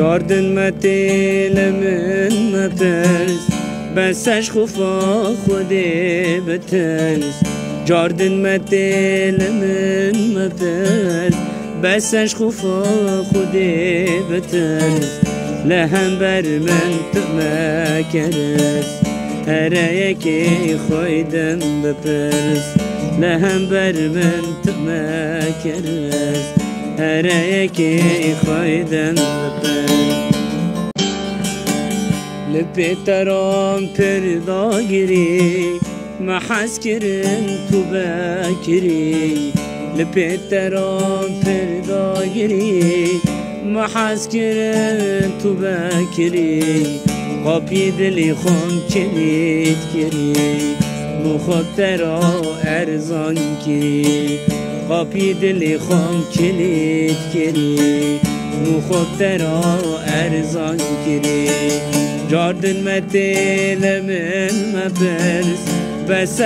جاردن متیل من مپرس بسش خوفا خودی بترس جاردن متیل من مپرس بسش خوفا خودی بترس لهم بر من تمکرس هر یکی خویدم بپرس لهم بر من تمکرس هر یکی خویدم بپرس لپیترام پردا گیری محس کرن تو بکری لپیترام پردا گیری محس کرن تو بکری قاپی دلی خون کلید کری مخاطرا ارزان کری قاپی دلی خون کلید کری مخاطرا ارزان کری جاردن متیل من مپرس بس